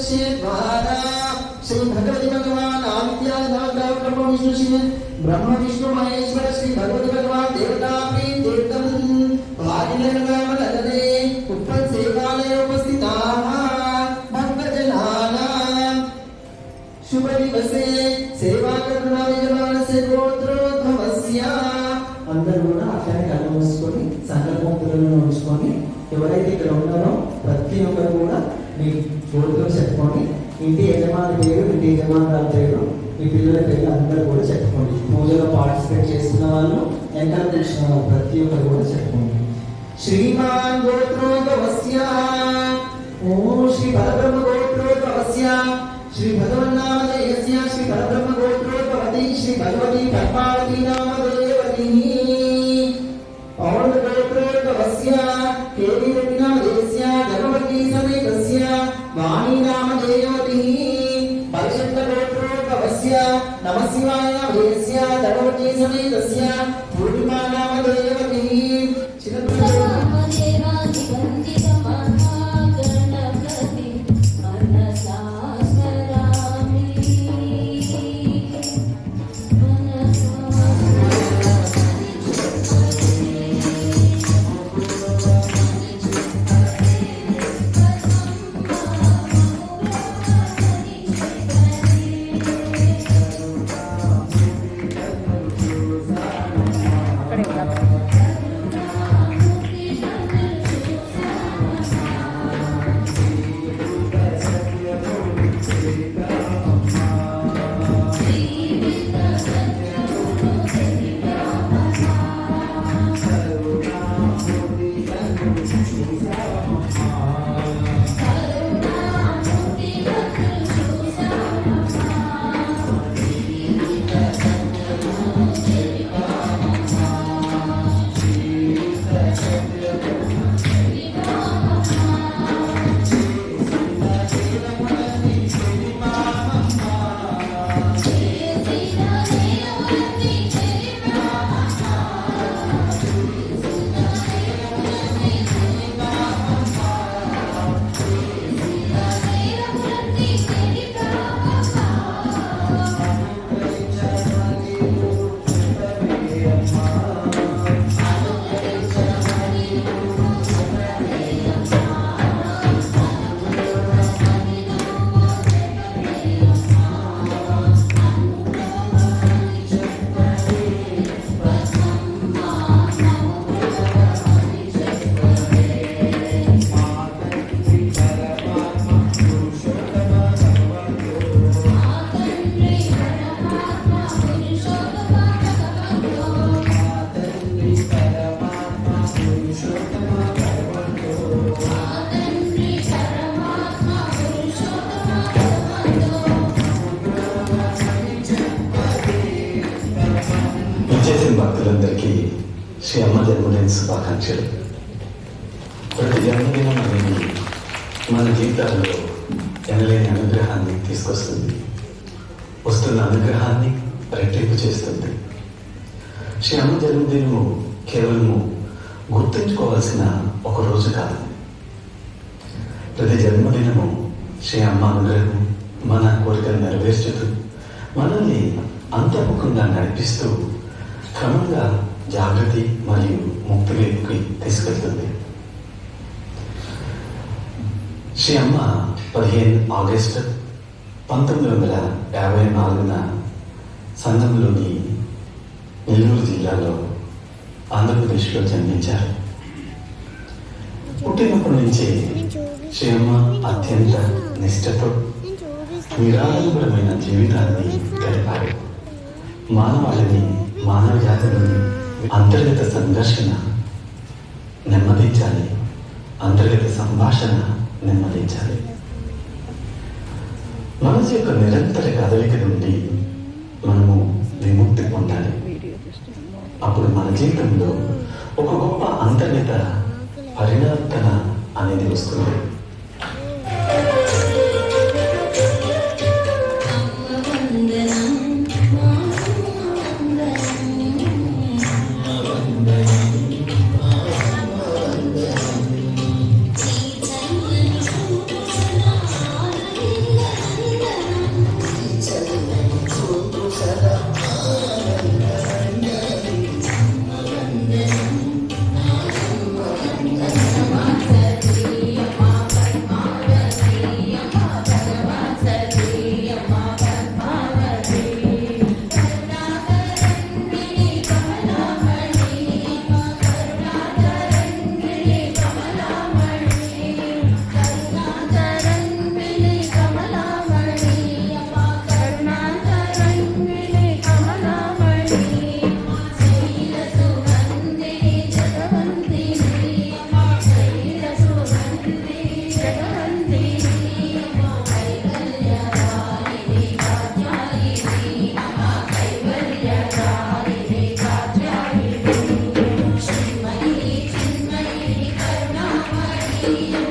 द्वारा श्री भगवती भगवान आदित्य ब्रह्म विष्णु शिव ब्रह्म विष्णु महेश्वर श्री भगवती भगवान देवता प्रीत तीर्थम भागिनगरनामलदे उत्पन्न सेवालये उपस्थिताः भक्तजनानां शुभ दिवसे सेवा करुणा विजयमानस्य गोत्रोद्भवस्य అందరూ కూడా అట్లనే కళ్ళు మూసుకొని సంకల్పములను ఉంచుకొని ఎవరైతే ఇక్కడ ఉన్నారో ప్రతి ఒక్కరు కూడా మీ గోత్రం చెప్పుకొని ఇంటి యజమాని పేరు ఇంటి యజమానుల పేరు మీ పిల్లల పేరు అందరూ కూడా చెప్పుకోండి. పూజలో పార్టిసిపేట్ చేస్తున్న వాళ్ళు వెంకట కృష్ణ ప్రతి ఒక్కరు కూడా చెప్పుకోండి. శ్రీమాన్ గోత్రోద్భవస్య ఓం శ్రీ పరబ్రహ్మ గోత్రోద్భవస్య శ్రీ భగవన్నామదేయస్య శ్రీ పరబ్రహ్మ గోత్రోద్భవతి శ్రీ భగవతి పద్మావతి నామదేవతి పౌర్ణ గోత్రోద్భవస్య కేవీ రెడ్డి నామదేయస్య ధర్మవతి సమేతస్య వాణి నామదేవతి పరిషత్ గోత్రోద్భవస్య నమశివాయ నామదేయస్య ధర్మవతి సమేతస్య పూర్ణిమా నామదేవతి భక్తులందరికీ శ్రీ అమ్మ జన్మదిన శుభాకాంక్షలు. ప్రతి జన్మదినం అనేది మన జీవితాల్లో ఎనలేని అనుగ్రహాన్ని తీసుకొస్తుంది. వస్తున్న అనుగ్రహాన్ని రెట్టింపు చేస్తుంది. శ్రీ అమ్మ జన్మదినము కేవలము గుర్తుంచుకోవాల్సిన ఒక రోజు కాదు. ప్రతి జన్మదినము శ్రీ అమ్మ అనుగ్రహం మన కోరికలు నెరవేర్చుతూ మనల్ని అంతముఖంగా నడిపిస్తూ క్రమంగా జాగృతి మరియు ముక్తి వైపుకి తీసుకెళ్తుంది. శ్రీ అమ్మ 15 ఆగస్టు 1954 సంగంలోని నెల్లూరు జిల్లాలో ఆంధ్రప్రదేశ్లో జన్మించారు. పుట్టినప్పటి నుంచి శ్రీ అమ్మ అత్యంత నిష్ఠతో నిరాడంబరమైన జీవితాన్ని గడిపారు. మానవాళిని మానవ జాతిని అంతర్గత సంఘర్షణ నెమ్మదించాలి, అంతర్గత సంభాషణ నెమ్మదించాలి. మనసు యొక్క నిరంతర కదలిక నుండి మనము విముక్తి పొందాలి. అప్పుడు మన జీవితంలో ఒక గొప్ప అంతర్గత పరివర్తన అనేది వస్తుంది. Thank you.